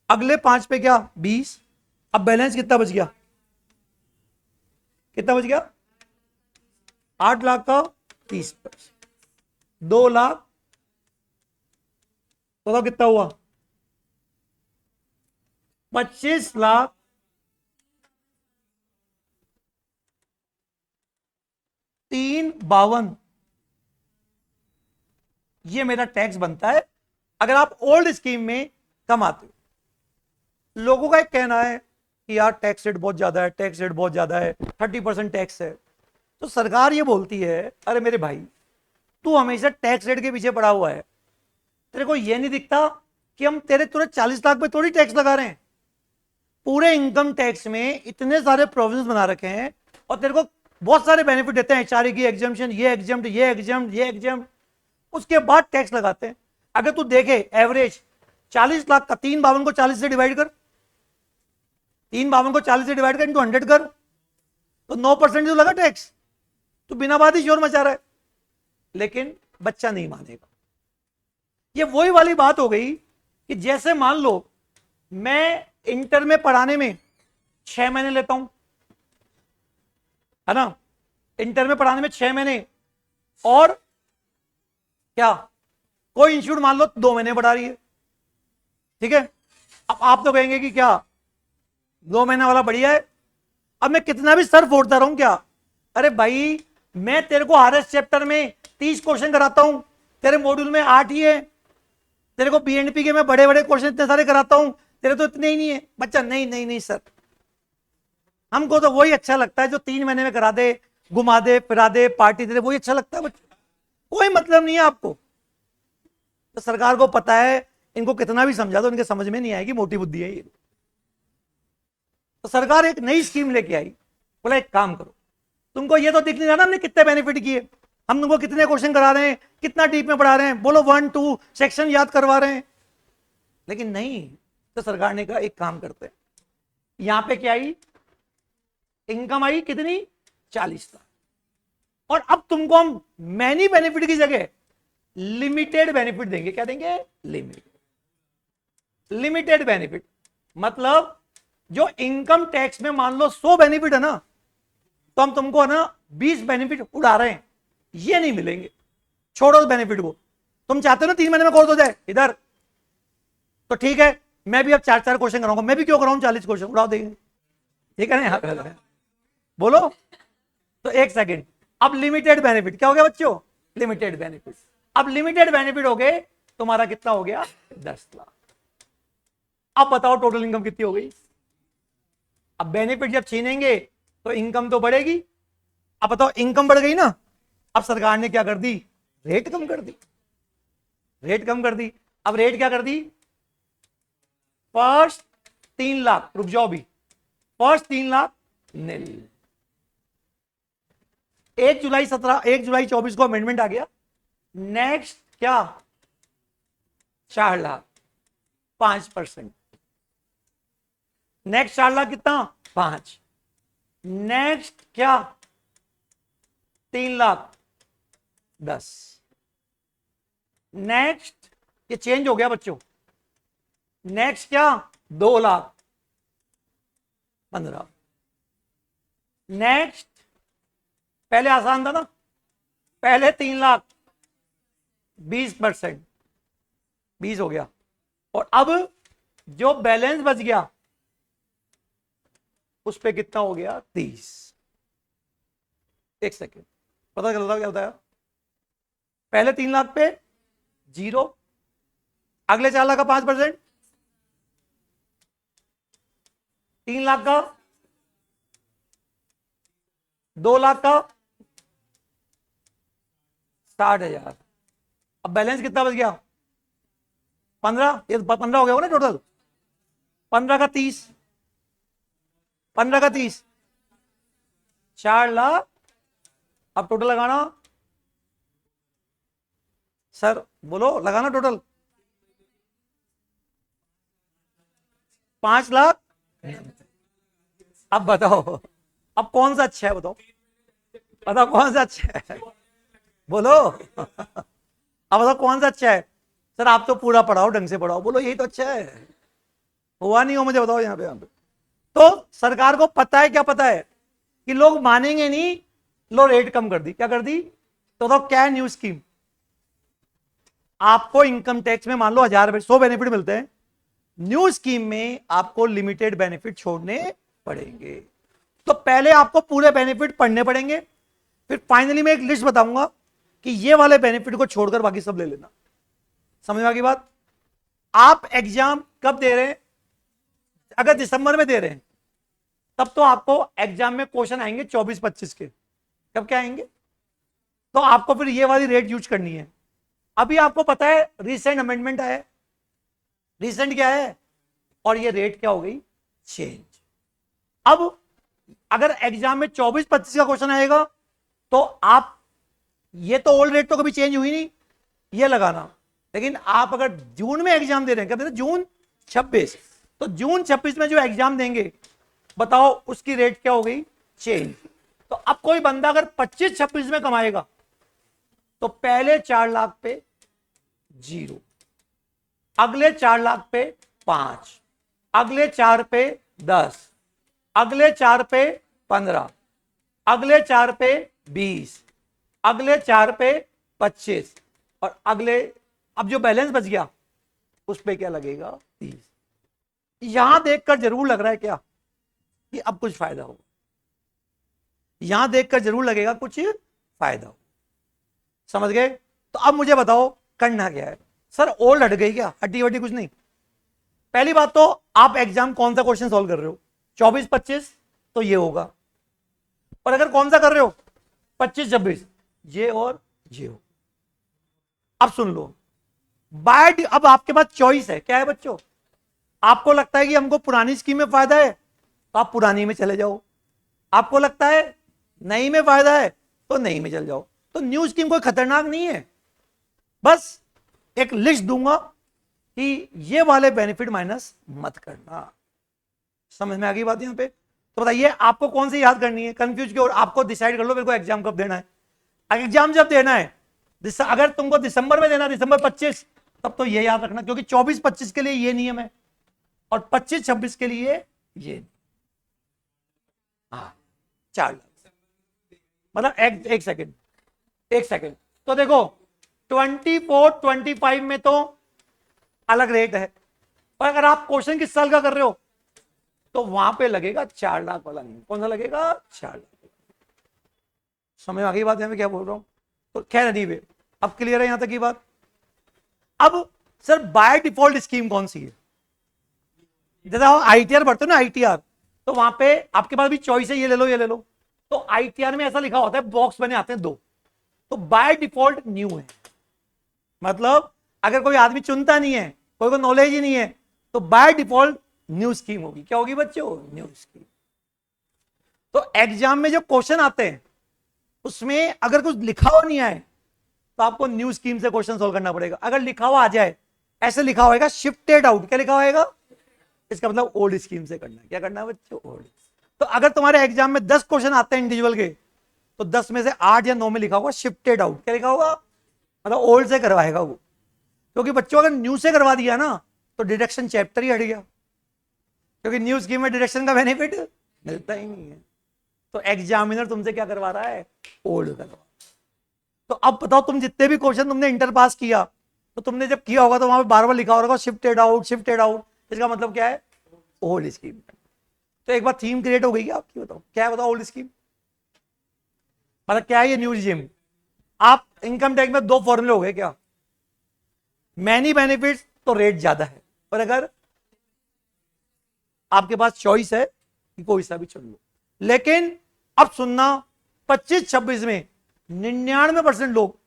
[SPEAKER 1] अगले 5 पे क्या, 20। अब बैलेंस कितना बच गया, कितना बच गया, 8 लाख का 30%, 2 लाख, बताओ कितना हुआ, 25 लाख 352। ये मेरा टैक्स बनता है अगर आप ओल्ड स्कीम में कमाते हो। लोगों का एक कहना है कि यार टैक्स रेट बहुत ज्यादा है, टैक्स रेट बहुत ज्यादा है, 30% टैक्स है। तो सरकार ये बोलती है, अरे मेरे भाई तू हमेशा टैक्स रेट के पीछे पड़ा हुआ है, तेरे को ये नहीं दिखता कि हम तेरे तुरंत 40 लाख पे थोड़ी टैक्स लगा रहे हैं। पूरे इनकम टैक्स में इतने सारे प्रोविजंस बना रखे हैं और तेरे को बहुत सारे बेनिफिट देते हैं, एचआरए की एग्जम्पशन, ये एग्जम्प्ट, ये एग्जम्प्ट, ये एग्जम्प्ट, उसके बाद टैक्स लगाते हैं। अगर तू देखे एवरेज 40 लाख का 352 को 40 से डिवाइड कर, 352 को 40 से डिवाइड कर इनटू 100 कर, तो 9% जो लगा टैक्स। तो बिना बात ही शोर मचा रहा है, लेकिन बच्चा नहीं मानेगा। ये वही वाली बात हो गई कि जैसे मान लो मैं इंटर में पढ़ाने में 6 महीने लेता हूं, है ना, इंटर में पढ़ाने में 6 महीने, और क्या कोई इंस्टीट्यूट मान लो 2 महीने पढ़ा रही है, ठीक है। अब आप तो कहेंगे कि क्या 2 महीने वाला बढ़िया है, अब मैं कितना भी सर फोड़ता रहूं क्या। अरे भाई मैं तेरे को आरएस चैप्टर में 30 क्वेश्चन कराता हूं, तेरे मॉड्यूल में 8 ही है। तेरे को बीएनपी के मैं बड़े बड़े क्वेश्चन इतने सारे कराता हूं, तेरे तो इतने ही नहीं है। बच्चा नहीं नहीं नहीं सर, हमको तो वही अच्छा लगता है जो 3 महीने में करा दे, घुमा दे, फिरा दे, पार्टी दे, वही अच्छा लगता है बच्चा, कोई मतलब नहीं है आपको। तो सरकार को पता है इनको कितना भी समझा दो इनके समझ में नहीं आएगी, मोटी बुद्धि है ये। तो सरकार एक नई स्कीम लेके आई, बोला एक काम करो, तुमको ये तो दिख नहीं रहा ना हमने कितने बेनिफिट किए, हम तुमको कितने क्वेश्चन करा रहे हैं, कितना डीप में पढ़ा रहे हैं, बोलो 1 2 सेक्शन याद करवा रहे हैं, लेकिन नहीं। तो सरकार ने कहा एक काम करते हैं, यहां पे क्या आई, इनकम आई कितनी 40 लाख। और अब तुमको हम मैनी बेनिफिट की जगह लिमिटेड बेनिफिट देंगे। क्या देंगे? Limited benefit. मतलब जो इनकम टैक्स में मान लो 100 बेनिफिट है ना, तो हम तुमको है ना 20 बेनिफिट उड़ा रहे हैं, ये नहीं मिलेंगे। छोड़ो उस बेनिफिट को, तुम चाहते हो ना 3 महीने में कोर्स हो जाए इधर, तो ठीक है, मैं भी अब 4-4 क्वेश्चन कराऊंगा। मैं भी क्यों कराऊं 40 क्वेश्चन, उड़ा देंगे। ठीक है ना? यहाँ पे बोलो तो एक सेकेंड। अब लिमिटेड बेनिफिट क्या हो गया बच्चों? Limited benefit. अब लिमिटेड बेनिफिट हो गए, तुम्हारा कितना हो गया? 10 लाख। अब बताओ टोटल इनकम कितनी हो गई? अब बेनिफिट जब छीनेंगे तो इनकम तो बढ़ेगी। अब बताओ इनकम बढ़ गई ना, अब सरकार ने क्या कर दी? रेट कम कर दी। रेट कम कर दी। अब रेट क्या कर दी? फर्स्ट 3 लाख, रुक जाओ भी, फर्स्ट 3 लाख नील। 1 जुलाई 24 को अमेंडमेंट आ गया। नेक्स्ट क्या? 4 लाख 5%। नेक्स्ट 4 लाख कितना? 5। नेक्स्ट क्या? 3 लाख 10। नेक्स्ट ये चेंज हो गया बच्चों। नेक्स्ट क्या? 2 लाख 15। नेक्स्ट, पहले आसान था ना, पहले 3 लाख 20%, 20 हो गया। और अब जो बैलेंस बच गया उस पे कितना हो गया? 30। एक सेकेंड, पता चलता क्या होता है? पहले 3 लाख पे 0, अगले 4 लाख का 5%, 3 लाख का, 2 लाख का 60,000। अब बैलेंस कितना बच गया? 15। ये 15 हो गया होगा ना टोटल। 15 का 30, 15 का 30, 4 लाख। अब टोटल लगाना सर, बोलो लगाना टोटल। 5 लाख। अब बताओ, अब कौन सा अच्छा है? बताओ बताओ कौन सा अच्छा है? बोलो अब बताओ कौन सा अच्छा है? सर आप तो पूरा पढ़ाओ, ढंग से पढ़ाओ। बोलो यही तो अच्छा है। हुआ नहीं हो मुझे बताओ यहाँ पे। तो सरकार को पता है, क्या पता है? कि लोग मानेंगे नहीं। लो रेट कम कर दी। क्या कर दी? तो बताओ क्या है न्यू स्कीम? आपको इनकम टैक्स में मान लो 1,000 बेनिफिट मिलते हैं, न्यू स्कीम में आपको लिमिटेड बेनिफिट छोड़ने पड़ेंगे। तो पहले आपको पूरे बेनिफिट पढ़ने पड़ेंगे, फिर फाइनली मैं एक लिस्ट बताऊंगा कि ये वाले बेनिफिट को छोड़कर बाकी सब ले लेना। समझ में आ गई बात? आप एग्जाम कब दे रहे हैं? अगर दिसंबर में दे रहे हैं तब तो आपको एग्जाम में क्वेश्चन आएंगे 24-25 के। कब क्या आएंगे? तो आपको फिर ये वाली रेट यूज करनी है। अभी आपको पता है रिसेंट अमेंडमेंट आया है। रिसेंट क्या है? और ये रेट क्या हो गई? चेंज। अब अगर एग्जाम में 24-25 का क्वेश्चन आएगा तो आप, ये तो ओल्ड रेट तो कभी चेंज हुई नहीं, ये लगाना। लेकिन आप अगर जून में एग्जाम दे रहे हैं, कब? जून 26, तो जून 26 में जो एग्जाम देंगे बताओ उसकी रेट क्या हो गई? चेंज। तो अब कोई बंदा अगर 25-26 में कमाएगा तो पहले 4 लाख पे 0, अगले 4 लाख पे 5, अगले 4 पे 10, अगले 4 पे 15, अगले 4 पे 20, अगले 4 पे 25, और अगले, अब जो बैलेंस बच गया उस पे क्या लगेगा? 30। यहां देखकर जरूर लग रहा है क्या कि अब कुछ फायदा हो? यहां देखकर जरूर लगेगा कुछ फायदा हो। समझ गए? तो अब मुझे बताओ करना क्या है? सर ओल्ड हट गई क्या? हड्डी वड्डी कुछ नहीं। पहली बात तो आप एग्जाम कौन सा क्वेश्चन सॉल्व कर रहे हो? 24-25 तो ये होगा, और अगर कौन सा कर रहे हो 25-26, ये और ये हो। अब सुन लो, बाय अब आपके पास चॉइस है। क्या है बच्चों? आपको लगता है कि हमको पुरानी स्कीम में फायदा है तो आप पुरानी में चले जाओ, आपको लगता है नई में फायदा है तो नई में चले जाओ। तो न्यू स्कीम कोई खतरनाक नहीं है, बस एक लिस्ट दूंगा कि ये वाले बेनिफिट माइनस मत करना। समझ में आ गई बात यहां पे? तो बताइए आपको कौन सी याद करनी है, कंफ्यूज क्यों? आपको डिसाइड कर लो मेरे को एग्जाम कब देना है। एग्जाम जब देना है, अगर तुमको दिसंबर में देना, दिसंबर 25, तब तो ये याद रखना, क्योंकि 24-25 के लिए ये नियम है और 25-26 के लिए ये। हाँ 4 लाख, मतलब एक सेकंड, एक सेकंड। तो देखो 24-25 में तो अलग रेट है, और अगर आप क्वेश्चन किस साल का कर रहे हो तो वहां पे लगेगा 4 लाख वाला नहीं। कौन सा लगेगा? 4 लाख। समझ में आ गई बात है मैं क्या बोल रहा हूं? तो खैर नहीं वे, अब क्लियर है यहां तक की बात। अब सर बाय डिफॉल्ट स्कीम कौन सी है? जैसे हम आईटीआर भरते हो ना, आईटीआर, तो वहां पे आपके पास भी चॉइस है, ये ले लो ये ले लो। तो आईटीआर में ऐसा लिखा होता है, बॉक्स बने आते हैं 2, तो बाय डिफॉल्ट न्यू है। मतलब अगर कोई आदमी चुनता नहीं है, कोई को नॉलेज ही नहीं है, तो बाय डिफॉल्ट न्यू स्कीम होगी। क्या होगी बच्चों? New scheme. तो एग्जाम में जो क्वेश्चन आते हैं उसमें अगर कुछ लिखा हुआ नहीं आए तो आपको न्यू स्कीम से क्वेश्चन सोल्व करना पड़ेगा। अगर लिखा हुआ आ जाए, ऐसे लिखा होगा शिफ्टेड आउट, क्या लिखा होगा? इसका मतलब ओल्ड स्कीम से करना है। क्या करना है बच्चों? ओल्ड। तो अगर तुम्हारे एग्जाम में 10 क्वेश्चन आते हैं इंडिविजुअल के, तो 10 में से 8 या 9 में लिखा होगा शिफ्टेड आउट। क्या लिखा होगा? मतलब ओल्ड से करवाएगा वो। क्योंकि बच्चों अगर न्यू से करवा दिया ना तो डिडक्शन चैप्टर ही हट गया, क्योंकि न्यू स्कीम में डिडक्शन का बेनिफिट मिलता ही नहीं है। तो एग्जामिनर तुमसे क्या करवा रहा है? ओल्ड करवा। तो अब बताओ, तुम जितने भी क्वेश्चन तुमने इंटर पास किया, तो तुमने जब किया होगा तो वहां पे बार बार लिखा होगा शिफ्टेड आउट, शिफ्टेड आउट। इसका मतलब क्या है? Old scheme. तो एक बार थीम क्रिएट हो गई क्या आपकी? बताओ क्या है, बताओ ओल्ड स्कीम मतलब क्या है? ये न्यू रिजीम। आप इनकम टैक्स में 2 फॉर्मूले हो गए क्या? मैनी बेनिफिट्स तो रेट ज्यादा है, और अगर आपके पास चॉइस है कि कोई सा भी चुन लो। लेकिन अब सुनना, 25-26 में 99% लोग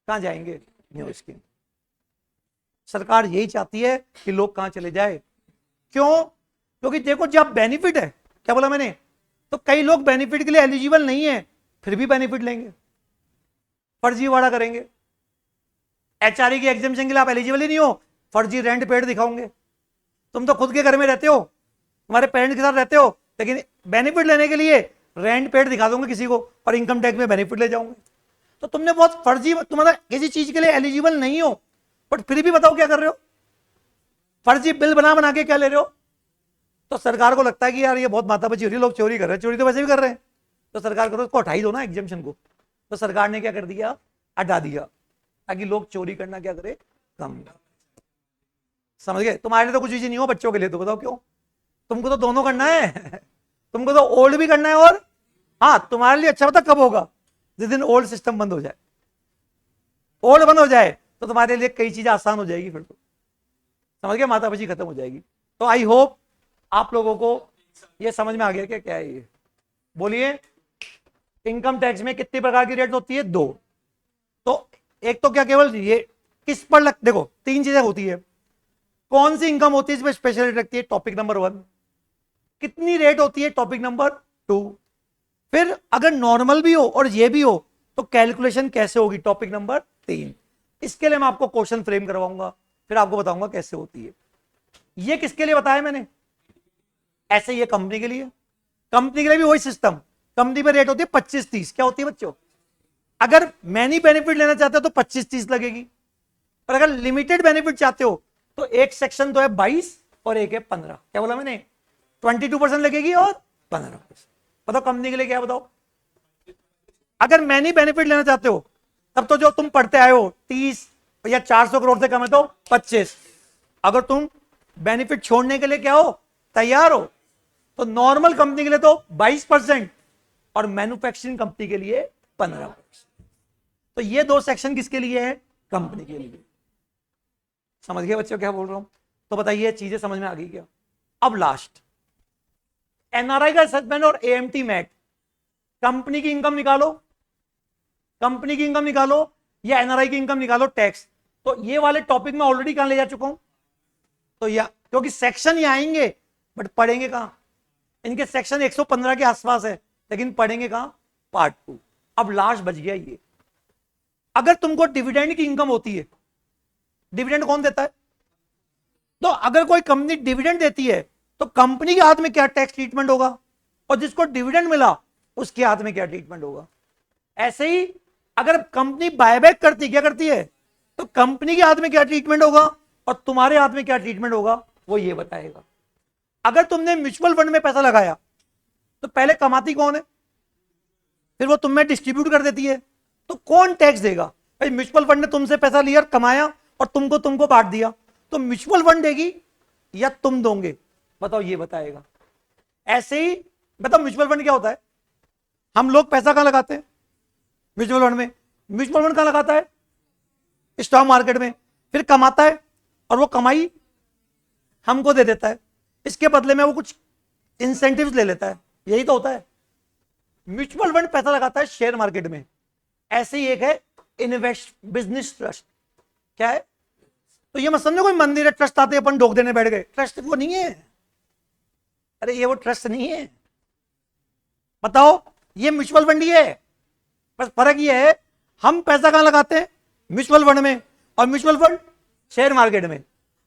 [SPEAKER 1] कहां जाएंगे? New scheme. सरकार यही चाहती है कि लोग कहां चले जाए। क्यों? क्योंकि देखो जब बेनिफिट है, क्या बोला मैंने, तो कई लोग बेनिफिट के लिए एलिजिबल नहीं है, फिर भी बेनिफिट लेंगे, फर्जीवाड़ा करेंगे। एचआरए की एग्जामिनेशन के लिए आप एलिजिबल ही नहीं हो, फर्जी रेंट पेड दिखाओगे। तुम तो खुद के घर में रहते हो, तुम्हारे पेरेंट्स के साथ रहते हो, लेकिन बेनिफिट लेने के लिए रेंट पेड दिखा दोगे किसी को और इनकम टैक्स में बेनिफिट ले जाओगे। तो तुमने बहुत फर्जी, तुम्हारा किसी चीज के लिए एलिजिबल नहीं हो, बट फिर भी बताओ क्या कर रहे हो? फर्जी बिल बना बना के क्या ले रहे हो? तो सरकार को लगता है कि यार ये बहुत माथापच्ची हो रही है, लोग चोरी कर रहे हैं, चोरी तो वैसे भी कर रहे हैं, तो सरकार करो इसको हटा ही दो ना एग्जामिनेशन को। तो सरकार ने क्या कर दिया? हटा दिया, ताकि लोग चोरी करना क्या करे? कम। समझ गए? तुम्हारे लिए तो कुछ चीज नहीं हो, बच्चों के लिए तो बताओ क्यों? तुमको तो दोनों करना है तुमको तो ओल्ड भी करना है, और हाँ तुम्हारे लिए अच्छा पता कब होगा? जिस दिन ओल्ड सिस्टम बंद हो जाए। ओल्ड बंद हो जाए तो तुम्हारे लिए कई चीजें आसान हो जाएगी, फिर तो समझ गए, माथापच्ची खत्म हो जाएगी। तो आई होप आप लोगों को ये समझ में आ गया क्या क्या है ये। बोलिए, इनकम टैक्स में कितनी प्रकार की रेट होती है? 2। तो एक तो क्या केवल ये किस पर देखो 3 चीजें होती है। कौन सी इनकम होती है इसमें स्पेशल रेट लगती है? Topic number 1। कितनी रेट होती है? Topic number 2। फिर अगर नॉर्मल भी हो और ये भी हो तो कैलकुलेशन कैसे होगी? Topic number 3। इसके लिए मैं आपको क्वेश्चन फ्रेम करवाऊंगा, फिर आपको बताऊंगा कैसे होती है। ये किसके लिए बताया मैंने? ऐसे ये कंपनी के लिए। कंपनी के लिए भी वही सिस्टम। कंपनी में रेट होती है 25-30। क्या होती है बच्चों? अगर मैनी बेनिफिट लेना चाहते हो तो 25-30 लगेगी, और अगर लिमिटेड बेनिफिट चाहते हो तो एक सेक्शन तो है 22 और एक है 15। क्या बोला मैंने? 22% लगेगी और 15%। बताओ कंपनी के लिए क्या है? बताओ। अगर मैनी बेनिफिट लेना चाहते हो तब तो जो तुम पढ़ते आए हो 30 या 400 करोड़ से कम है तो 25। अगर तुम बेनिफिट छोड़ने के लिए क्या हो? तैयार हो, तो नॉर्मल कंपनी के लिए तो 22% और मैन्युफैक्चरिंग कंपनी के लिए 15%। तो ये 2 सेक्शन किसके लिए है? कंपनी के लिए। समझ गए बच्चों क्या बोल रहा हूं? तो बताइए चीजें समझ में आ गई क्या? अब लास्ट, एनआरआई का असेसमेंट और एएमटी मैट। कंपनी की इनकम निकालो, कंपनी की इनकम निकालो या एनआरआई की इनकम निकालो, टैक्स। तो ये वाले टॉपिक में ऑलरेडी कहां ले जा चुका हूं, तो या क्योंकि सेक्शन ही आएंगे बट पढ़ेंगे कहां? इनके सेक्शन 115 के आसपास है, लेकिन पढ़ेंगे कहां? पार्ट 2। अब लास्ट बच गया ये, अगर तुमको डिविडेंड की इनकम होती है, डिविडेंड कौन देता है? तो अगर कोई कंपनी डिविडेंड देती है तो कंपनी के हाथ में क्या टैक्स ट्रीटमेंट होगा, और जिसको डिविडेंड मिला उसके हाथ में क्या ट्रीटमेंट होगा। ऐसे ही अगर कंपनी बायबैक करती, क्या करती है, तो कंपनी के हाथ में क्या ट्रीटमेंट होगा और तुम्हारे हाथ में क्या ट्रीटमेंट होगा, वो ये बताएगा। अगर तुमने म्यूचुअल फंड में पैसा लगाया तो पहले कमाती कौन है, फिर वो तुम्हें डिस्ट्रीब्यूट कर देती है, तो कौन टैक्स देगा। भाई म्यूचुअल फंड ने तुमसे पैसा लिया, कमाया और तुमको बांट दिया, तो म्यूचुअल फंड देगी या तुम दोगे, बताओ, ये बताएगा। ऐसे ही बताओ म्यूचुअल फंड क्या होता है, हम लोग पैसा कहां लगाते हैं, म्यूचुअल फंड में। म्यूचुअल फंड कहां लगाता है, स्टॉक मार्केट में, फिर कमाता है और वो कमाई हमको दे देता है, इसके बदले में वो कुछ इंसेंटिव्स ले लेता है, यही तो होता है। म्यूचुअल फंड पैसा लगाता है शेयर मार्केट में। ऐसे ही एक है इन्वेस्ट बिजनेस ट्रस्ट। क्या है, तो ये मत समझो कोई मंदिर है, ट्रस्ट आते अपन डोक देने बैठ गए, ट्रस्ट वो नहीं है। अरे ये वो ट्रस्ट नहीं है, बताओ, ये म्यूचुअल फंड ही है। बस फर्क ये है, हम पैसा कहां लगाते हैं, म्यूचुअल फंड में, और म्यूचुअल फंड शेयर मार्केट में।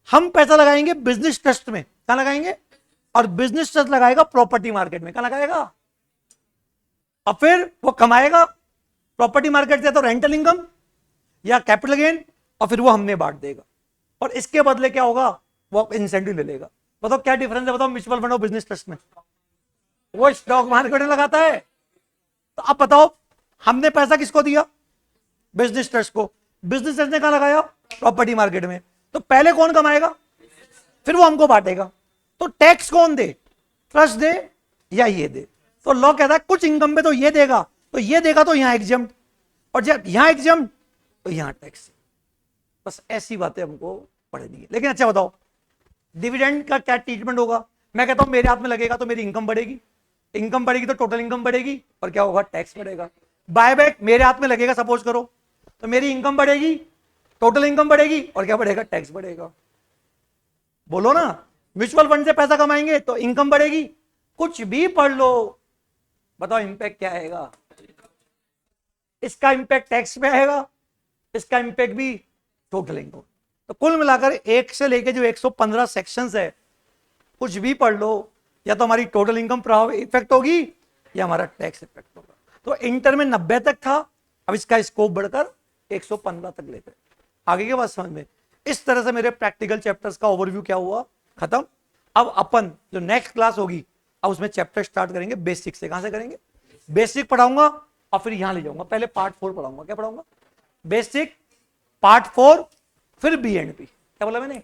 [SPEAKER 1] हम पैसा लगाएंगे बिजनेस ट्रस्ट में, कहां लगाएंगे, और बिजनेस ट्रस्ट लगाएगा प्रॉपर्टी मार्केट में, कहां लगाएगा, और फिर वो कमाएगा प्रॉपर्टी मार्केट से, तो रेंटल इनकम या कैपिटल गेन, और फिर वो हमने बांट देगा, और इसके बदले क्या होगा, वो इंसेंटिव ले लेगा। बताओ क्या डिफरेंस है, बताओ म्यूचुअल फंड और बिजनेस ट्रस्ट में। वो स्टॉक मार्केट में लगाता है, तो अब बताओ हमने पैसा किसको दिया, बिजनेस ट्रस्ट को, बिजनेस ट्रस्ट ने कहां लगाया, प्रॉपर्टी मार्केट में। तो पहले कौन कमाएगा, फिर वो हमको बांटेगा। तो टैक्स कौन दे, ट्रस्ट दे या ये दे। तो लॉ कहता है कुछ इनकम पे तो ये देगा, तो ये देगा तो यहां एग्जम्प्ट, और जब यहां एग्जम्प्ट तो यहां टैक्स। बस ऐसी बातें हमको पढ़नी है। लेकिन अच्छा बताओ डिविडेंड का क्या ट्रीटमेंट होगा। मैं कहता हूं मेरे हाथ में लगेगा तो मेरी इनकम बढ़ेगी, इनकम बढ़ेगी तो टोटल इनकम बढ़ेगी, और क्या होगा, टैक्स बढ़ेगा। बायबैक मेरे हाथ में लगेगा सपोज करो, तो मेरी इनकम बढ़ेगी, टोटल इनकम बढ़ेगी, और क्या बढ़ेगा, टैक्स बढ़ेगा। बोलो ना, म्यूचुअल फंड से पैसा कमाएंगे तो इनकम बढ़ेगी, कुछ भी पढ़ लो, बताओ इंपैक्ट क्या आएगा, इसका इंपैक्ट टैक्स पे आएगा, इसका इंपैक्ट भी टोटल इनकम। तो कुल मिलाकर एक से लेके जो 115 सेक्शंस है, कुछ भी पढ़ लो, या तो हमारी टोटल इनकम प्रभाव इफेक्ट होगी या हमारा टैक्स इफेक्ट होगा। तो इंटर में 90 तक था, अब इसका स्कोप बढ़कर 115 तक लेते। आगे के बाद समझ में। इस तरह से मेरे प्रैक्टिकल चैप्टर्स का ओवरव्यू क्या हुआ, खत्म। अब अपन जो नेक्स्ट क्लास होगी, अब उसमें चैप्टर स्टार्ट करेंगे बेसिक से। कहां से करेंगे, बेसिक पढ़ाऊंगा और फिर यहां ले जाऊंगा। पहले पार्ट 4 पढ़ाऊंगा। क्या पढ़ाऊंगा, बेसिक, पार्ट 4, फिर BNP। क्या बोला मैंने,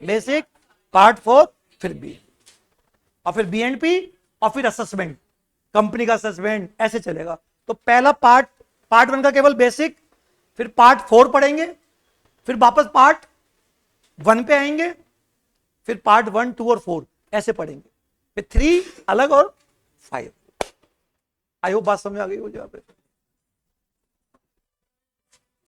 [SPEAKER 1] बेसिक, पार्ट 4, फिर BNP, और फिर BNP, और फिर असेसमेंट, कंपनी का असेसमेंट, ऐसे चलेगा। तो पहला पार्ट 1 का केवल बेसिक, फिर पार्ट 4 पढ़ेंगे, फिर वापस पार्ट 1 पे आएंगे, फिर पार्ट 1, 2 और 4 ऐसे पढ़ेंगे, फिर 3 अलग और 5। आई होप बात समझ आ गई हो। जहाँ पे